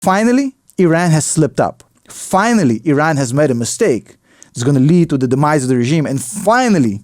Finally, Iran has slipped up. Finally, Iran has made a mistake. It's going to lead to the demise of the regime. And finally,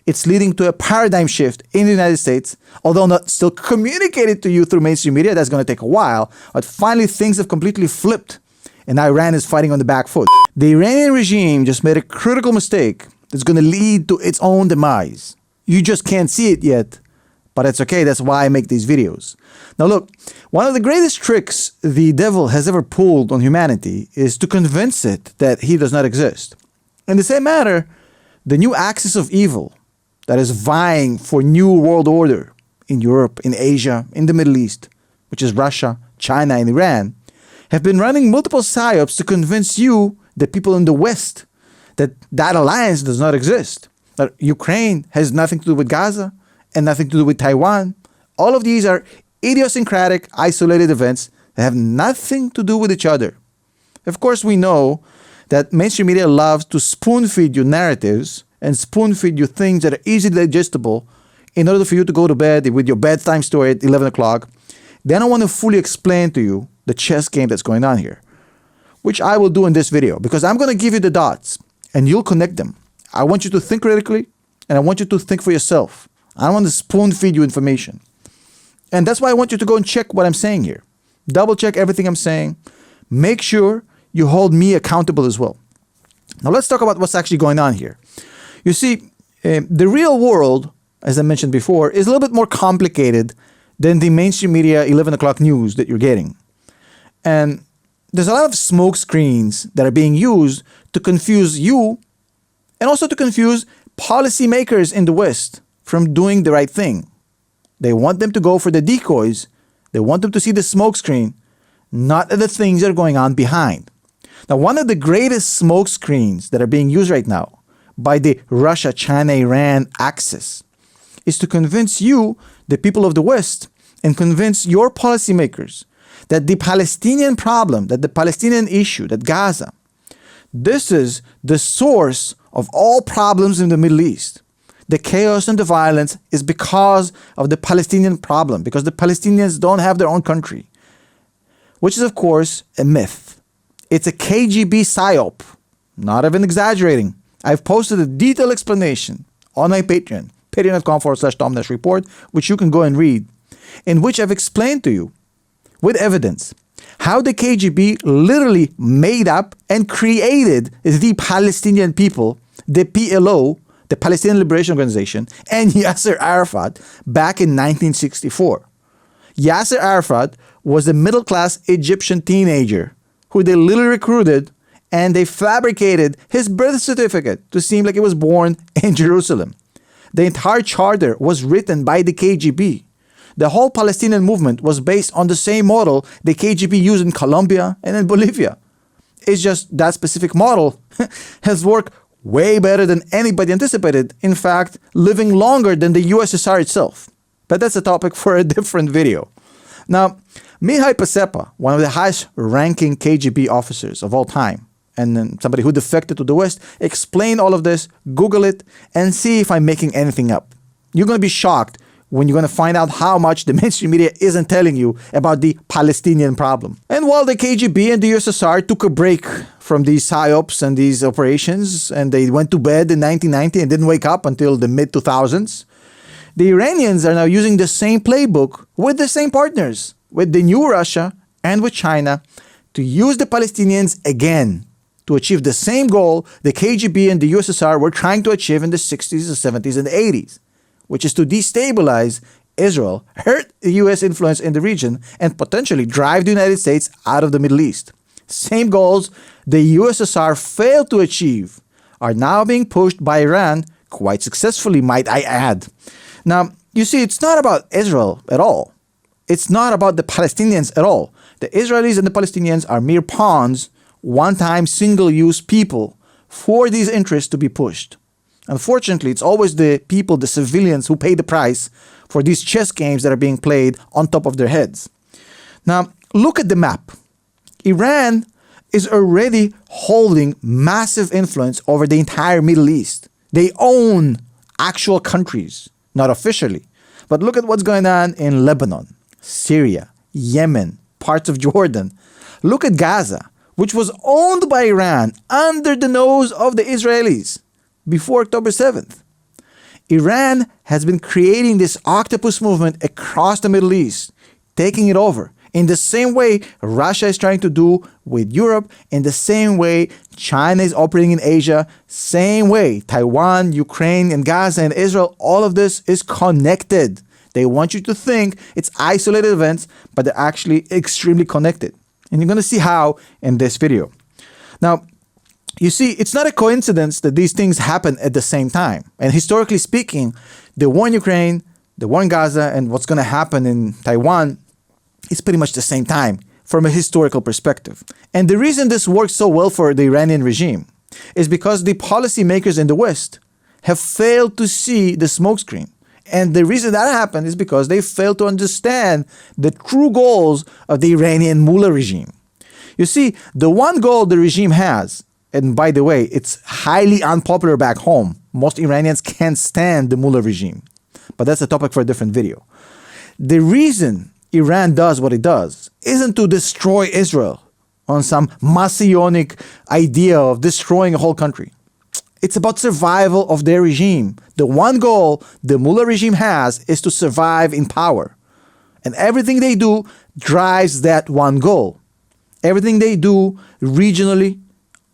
it's leading to a paradigm shift in the United States, although not still communicated to you through mainstream media. That's going to take a while. But finally, things have completely flipped, and Iran is fighting on the back foot. The Iranian regime just made a critical mistake that's going to lead to its own demise. You just can't see it yet, but it's okay. That's why I make these videos. Now look, one of the greatest tricks the devil has ever pulled on humanity is to convince it that he does not exist. In the same manner, the new axis of evil that is vying for new world order in Europe, in Asia, in the Middle East, which is Russia, China, and Iran, have been running multiple psyops to convince you, the people in the West, that that alliance does not exist. That Ukraine has nothing to do with Gaza and nothing to do with Taiwan. All of these are idiosyncratic, isolated events that have nothing to do with each other. Of course, we know that mainstream media loves to spoon-feed you narratives and spoon-feed you things that are easily digestible in order for you to go to bed with your bedtime story at 11 o'clock. They don't want to fully explain to you the chess game that's going on here, which I will do in this video, because I'm going to give you the dots and you'll connect them. I want you to think critically, and I want you to think for yourself. I don't want to spoon-feed you information. And that's why I want you to go and check what I'm saying here. Double-check everything I'm saying. Make sure you hold me accountable as well. Now let's talk about what's actually going on here. You see, the real world, as I mentioned before, is a little bit more complicated than the mainstream media 11 o'clock news that you're getting. And there's a lot of smoke screens that are being used to confuse you and also to confuse policymakers in the West from doing the right thing. They want them to go for the decoys. They want them to see the smoke screen, not the things that are going on behind. Now, one of the greatest smoke screens that are being used right now by the Russia, China, Iran axis is to convince you, the people of the West, and convince your policymakers that the Palestinian problem, that the Palestinian issue, that Gaza, this is the source of all problems in the Middle East. The chaos and the violence is because of the Palestinian problem, because the Palestinians don't have their own country, which is, of course, a myth. It's a KGB psyop, not even exaggerating. I've posted a detailed explanation on my Patreon, patreon.com/TomNashReport, which you can go and read, in which I've explained to you, with evidence, how the KGB literally made up and created the Palestinian people, the PLO, the Palestinian Liberation Organization, and Yasser Arafat back in 1964. Yasser Arafat was a middle-class Egyptian teenager who they literally recruited, and they fabricated his birth certificate to seem like he was born in Jerusalem. The entire charter was written by the KGB. The whole Palestinian movement was based on the same model the KGB used in Colombia and in Bolivia. It's just that specific model has worked way better than anybody anticipated, in fact, living longer than the USSR itself. But that's a topic for a different video. Now, Mihai Pacepa, one of the highest-ranking KGB officers of all time, and then somebody who defected to the West, explained all of this. Google it and see if I'm making anything up. You're going to be shocked when you're going to find out how much the mainstream media isn't telling you about the Palestinian problem. And while the KGB and the USSR took a break from these psyops and these operations, and they went to bed in 1990 and didn't wake up until the mid-2000s, the Iranians are now using the same playbook with the same partners, with the new Russia and with China, to use the Palestinians again to achieve the same goal the KGB and the USSR were trying to achieve in the 60s, the 70s, and the 80s. Which is to destabilize Israel, hurt the US influence in the region, and potentially drive the United States out of the Middle East. Same goals the USSR failed to achieve are now being pushed by Iran, quite successfully, might I add. Now, you see, it's not about Israel at all. It's not about the Palestinians at all. The Israelis and the Palestinians are mere pawns, one-time, single-use people for these interests to be pushed. Unfortunately, it's always the people, the civilians, who pay the price for these chess games that are being played on top of their heads. Now, look at the map. Iran is already holding massive influence over the entire Middle East. They own actual countries, not officially. But look at what's going on in Lebanon, Syria, Yemen, parts of Jordan. Look at Gaza, which was owned by Iran under the nose of the Israelis before October 7th. Iran has been creating this octopus movement across the Middle East, taking it over. In the same way Russia is trying to do with Europe, in the same way China is operating in Asia, same way Taiwan, Ukraine, and Gaza and Israel, all of this is connected. They want you to think it's isolated events, but they're actually extremely connected. And you're going to see how in this video. Now, you see, it's not a coincidence that these things happen at the same time. And historically speaking, the war in Ukraine, the war in Gaza, and what's going to happen in Taiwan is pretty much the same time from a historical perspective. And the reason this works so well for the Iranian regime is because the policymakers in the West have failed to see the smokescreen. And the reason that happened is because they failed to understand the true goals of the Iranian mullah regime. You see, the one goal the regime has, and by the way, it's highly unpopular back home. Most Iranians can't stand the mullah regime. But that's a topic for a different video. The reason Iran does what it does isn't to destroy Israel on some messianic idea of destroying a whole country. It's about survival of their regime. The one goal the mullah regime has is to survive in power. And everything they do drives that one goal. Everything they do regionally,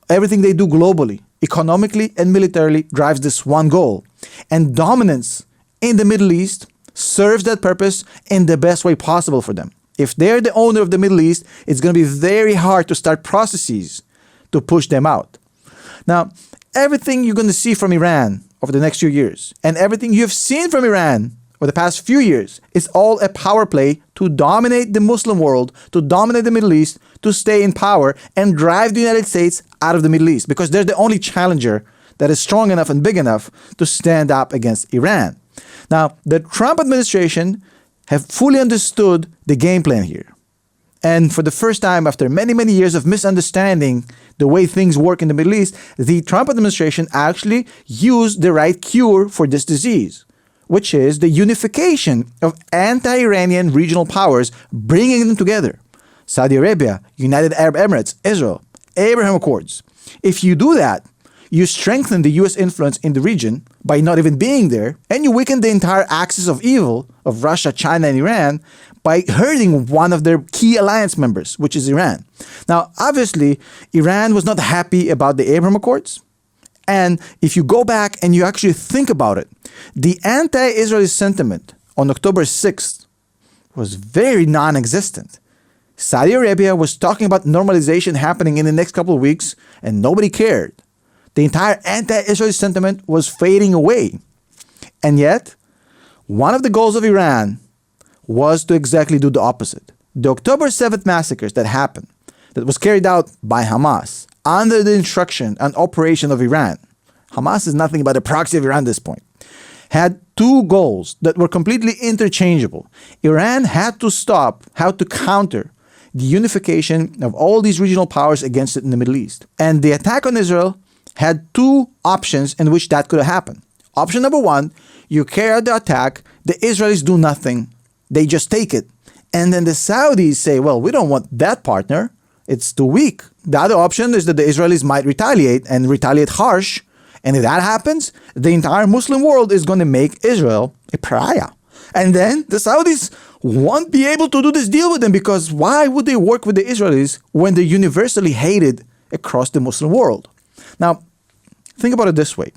everything they do globally, economically and militarily drives this one goal. And dominance in the Middle East serves that purpose in the best way possible for them. If they're the owner of the Middle East, it's going to be very hard to start processes to push them out. Now, everything you're going to see from Iran over the next few years, and everything you've seen from Iran over the past few years, is all a power play to dominate the Muslim world, to dominate the Middle East, to stay in power, and drive the United States out of the Middle East, because they're the only challenger that is strong enough and big enough to stand up against Iran. Now, the Trump administration have fully understood the game plan here. And for the first time, after many, many years of misunderstanding the way things work in the Middle East, the Trump administration actually used the right cure for this disease, which is the unification of anti-Iranian regional powers, bringing them together. Saudi Arabia, United Arab Emirates, Israel, Abraham Accords. If you do that, you strengthen the US influence in the region by not even being there, and you weaken the entire axis of evil of Russia, China, and Iran by hurting one of their key alliance members, which is Iran. Now, obviously, Iran was not happy about the Abraham Accords. And if you go back and you actually think about it, the anti-Israeli sentiment on October 6th was very non-existent. Saudi Arabia was talking about normalization happening in the next couple of weeks, and nobody cared. The entire anti-Israeli sentiment was fading away. And yet, one of the goals of Iran was to exactly do the opposite. The October 7th massacres that happened, that was carried out by Hamas under the instruction and operation of Iran. Hamas is nothing but a proxy of Iran at this point. Had two goals that were completely interchangeable. Iran had to stop, how to counter the unification of all these regional powers against it in the Middle East. And the attack on Israel had two options in which that could happen. Option number one, you carry out the attack, the Israelis do nothing, they just take it. And then the Saudis say, well, we don't want that partner, it's too weak. The other option is that the Israelis might retaliate and retaliate harsh. And if that happens, the entire Muslim world is going to make Israel a pariah. And then the Saudis won't be able to do this deal with them, because why would they work with the Israelis when they're universally hated across the Muslim world? Now, think about it this way.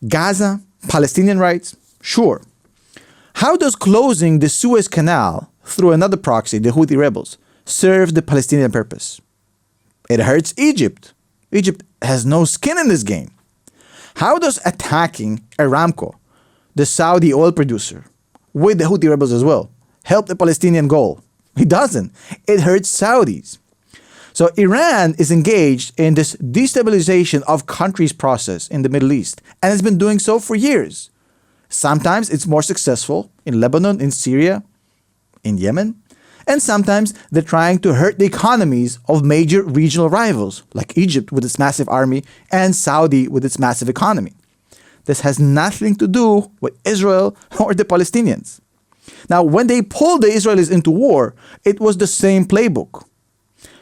Gaza, Palestinian rights, sure. How does closing the Suez Canal through another proxy, the Houthi rebels, serve the Palestinian purpose? It hurts Egypt. Egypt has no skin in this game. How does attacking Aramco, the Saudi oil producer, with the Houthi rebels as well, help the Palestinian goal? It doesn't. It hurts Saudis. So Iran is engaged in this destabilization of countries process in the Middle East, and has been doing so for years. Sometimes it's more successful in Lebanon, in Syria, in Yemen, and sometimes they're trying to hurt the economies of major regional rivals, like Egypt with its massive army and Saudi with its massive economy. This has nothing to do with Israel or the Palestinians. Now, when they pulled the Israelis into war, it was the same playbook.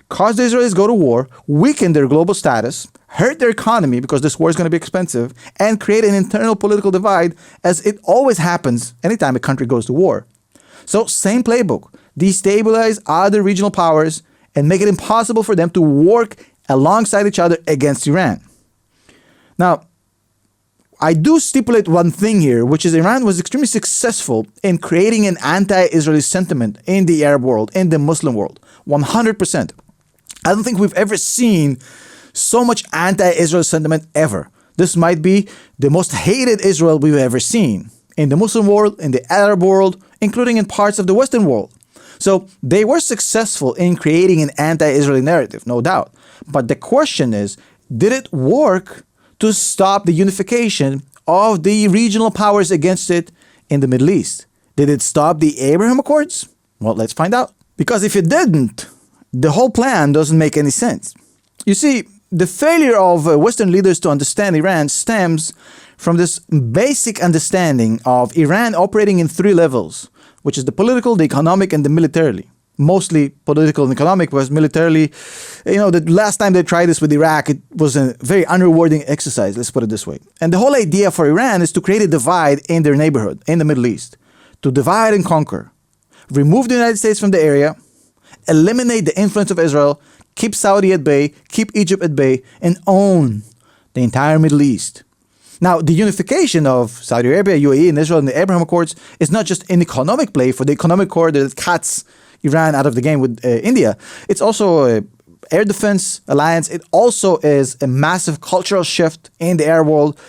cause the Israelis go to war, weaken their global status, hurt their economy because this war is going to be expensive, and create an internal political divide as it always happens anytime a country goes to war. So same playbook, destabilize other regional powers and make it impossible for them to work alongside each other against Iran. Now, I do stipulate one thing here, which is Iran was extremely successful in creating an anti-Israeli sentiment in the Arab world, in the Muslim world, 100%. I don't think we've ever seen so much anti-Israel sentiment ever. This might be the most hated Israel we've ever seen in the Muslim world, in the Arab world, including in parts of the Western world. So they were successful in creating an anti-Israeli narrative, no doubt. But the question is, did it work to stop the unification of the regional powers against it in the Middle East? Did it stop the Abraham Accords? Well, let's find out. Because if it didn't, the whole plan doesn't make any sense. You see, the failure of Western leaders to understand Iran stems from this basic understanding of Iran operating in three levels, which is the political, the economic, and the militarily. Mostly political and economic, because militarily, the last time they tried this with Iraq, it was a very unrewarding exercise, let's put it this way. And the whole idea for Iran is to create a divide in their neighborhood, in the Middle East, to divide and conquer, remove the United States from the area, eliminate the influence of Israel, keep Saudi at bay, keep Egypt at bay, and own the entire Middle East. Now, the unification of Saudi Arabia, UAE, and Israel in the Abraham Accords is not just an economic play for the economic corridor that cuts Iran out of the game with India. It's also an air defense alliance. It also is a massive cultural shift in the Arab world.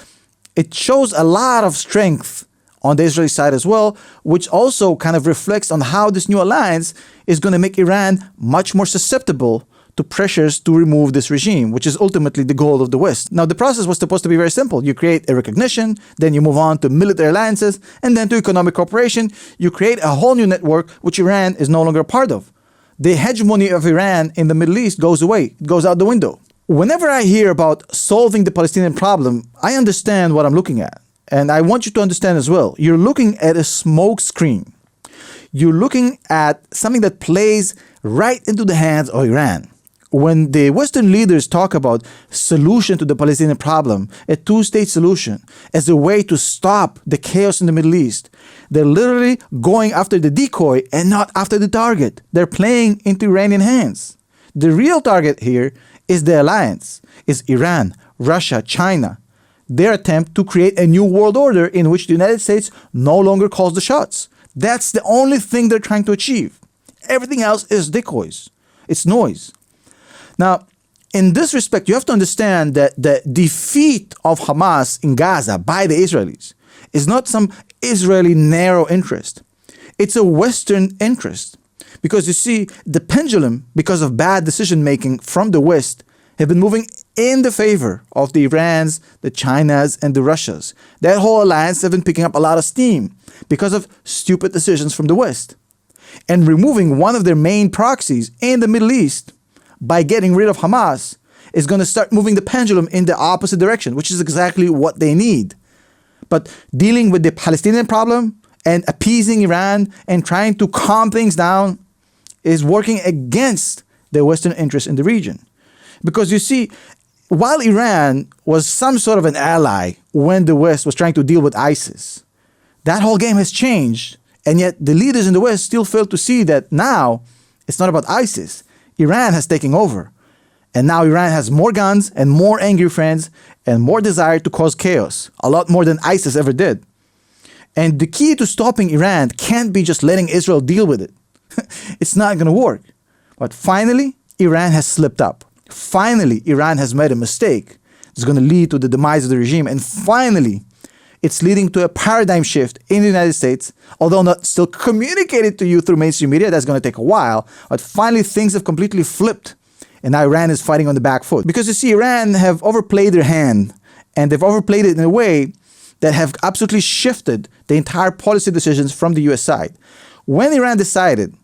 It shows a lot of strength on the Israeli side as well, which also kind of reflects on how this new alliance is going to make Iran much more susceptible to pressures to remove this regime, which is ultimately the goal of the West. Now, the process was supposed to be very simple. You create a recognition, then you move on to military alliances, and then to economic cooperation. You create a whole new network, which Iran is no longer a part of. The hegemony of Iran in the Middle East goes away. It goes out the window. Whenever I hear about solving the Palestinian problem, I understand what I'm looking at. And I want you to understand as well. You're looking at a smoke screen. You're looking at something that plays right into the hands of Iran. When the Western leaders talk about solution to the Palestinian problem, a two-state solution, as a way to stop the chaos in the Middle East, they're literally going after the decoy and not after the target. They're playing into Iranian hands. The real target here is the alliance, is Iran, Russia, China. Their attempt to create a new world order in which the United States no longer calls the shots. That's the only thing they're trying to achieve. Everything else is decoys. It's noise. Now, in this respect, you have to understand that the defeat of Hamas in Gaza by the Israelis is not some Israeli narrow interest. It's a Western interest. Because you see, the pendulum, because of bad decision-making from the West, have been moving in the favor of the Irans, the Chinas, and the Russias. That whole alliance have been picking up a lot of steam because of stupid decisions from the West. And removing one of their main proxies in the Middle East by getting rid of Hamas is going to start moving the pendulum in the opposite direction, which is exactly what they need. But dealing with the Palestinian problem and appeasing Iran and trying to calm things down is working against the Western interests in the region. Because you see, while Iran was some sort of an ally when the West was trying to deal with ISIS, that whole game has changed. And yet the leaders in the West still fail to see that now it's not about ISIS. Iran has taken over. And now Iran has more guns and more angry friends and more desire to cause chaos. A lot more than ISIS ever did. And the key to stopping Iran can't be just letting Israel deal with it. It's not going to work. But finally, Iran has slipped up. Finally, Iran has made a mistake. It's going to lead to the demise of the regime. And finally, it's leading to a paradigm shift in the United States, although not still communicated to you through mainstream media. That's going to take a while. But finally, things have completely flipped. And now Iran is fighting on the back foot. Because you see, Iran have overplayed their hand. And they've overplayed it in a way that have absolutely shifted the entire policy decisions from the US side. When Iran decided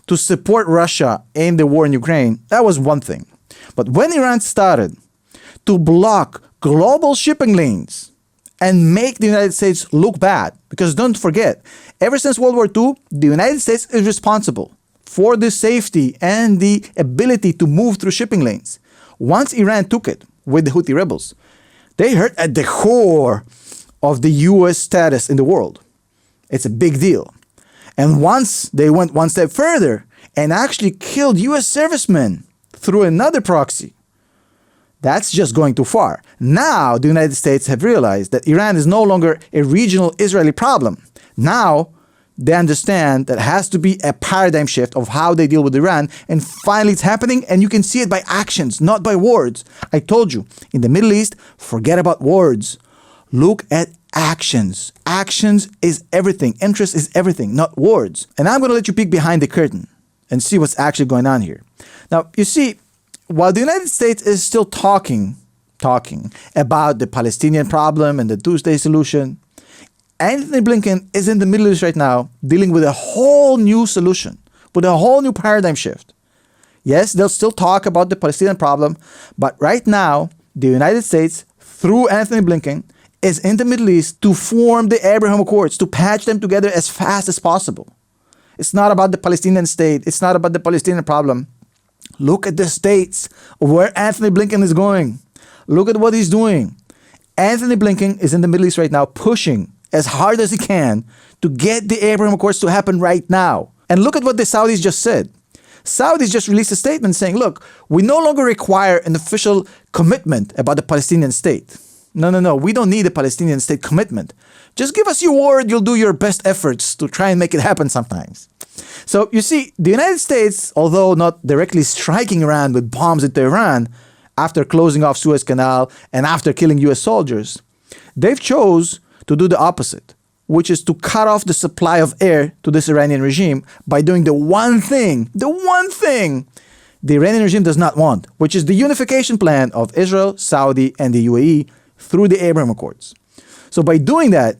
to support Russia in the war in Ukraine, that was one thing. But when Iran started to block global shipping lanes and make the United States look bad, because don't forget, ever since World War II, the United States is responsible for the safety and the ability to move through shipping lanes. Once Iran took it with the Houthi rebels, they hurt at the core of the U.S. status in the world. It's a big deal. And once they went one step further and actually killed U.S. servicemen through another proxy, that's just going too far. Now the United States have realized that Iran is no longer a regional Israeli problem. Now they understand that it has to be a paradigm shift of how they deal with Iran, and finally it's happening, and you can see it by actions, not by words. I told you, in the Middle East, forget about words. Look at actions. Actions is everything. Interest is everything, not words. And I'm going to let you peek behind the curtain and see what's actually going on here. Now, you see, while the United States is still talking about the Palestinian problem and the two-state solution, Anthony Blinken is in the Middle East right now dealing with a whole new solution, with a whole new paradigm shift. Yes, they'll still talk about the Palestinian problem, but right now, the United States, through Anthony Blinken, is in the Middle East to form the Abraham Accords, to patch them together as fast as possible. It's not about the Palestinian state. It's not about the Palestinian problem. Look at the states of where Anthony Blinken is going. Look at what he's doing. Anthony Blinken is in the Middle East right now pushing as hard as he can to get the Abraham Accords to happen right now. And look at what the Saudis just said. Saudis just released a statement saying, look, we no longer require an official commitment about the Palestinian state. No, we don't need a Palestinian state commitment. Just give us your word, you'll do your best efforts to try and make it happen sometimes. So you see, the United States, although not directly striking Iran with bombs into Iran, after closing off Suez Canal and after killing US soldiers, they've chose to do the opposite, which is to cut off the supply of air to this Iranian regime by doing the one thing the Iranian regime does not want, which is the unification plan of Israel, Saudi, and the UAE through the Abraham Accords. So by doing that,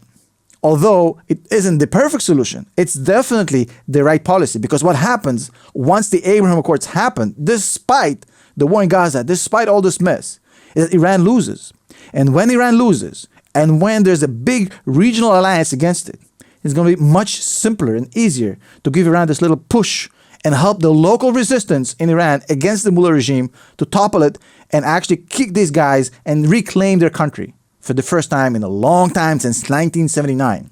although it isn't the perfect solution, it's definitely the right policy, because what happens once the Abraham Accords happen, despite the war in Gaza, despite all this mess, is that Iran loses. And when Iran loses, and when there's a big regional alliance against it, it's going to be much simpler and easier to give Iran this little push and help the local resistance in Iran against the Mullah regime to topple it and actually kick these guys and reclaim their country for the first time in a long time, since 1979.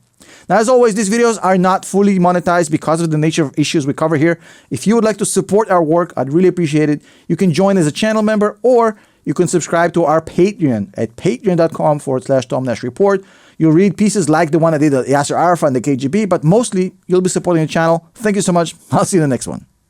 Now, as always, these videos are not fully monetized because of the nature of issues we cover here. If you would like to support our work, I'd really appreciate it. You can join as a channel member, or you can subscribe to our Patreon at patreon.com/Tom Nash Report. You'll read pieces like the one I did at Yasser Arafat and the KGB, but mostly you'll be supporting the channel. Thank you so much. I'll see you in the next one.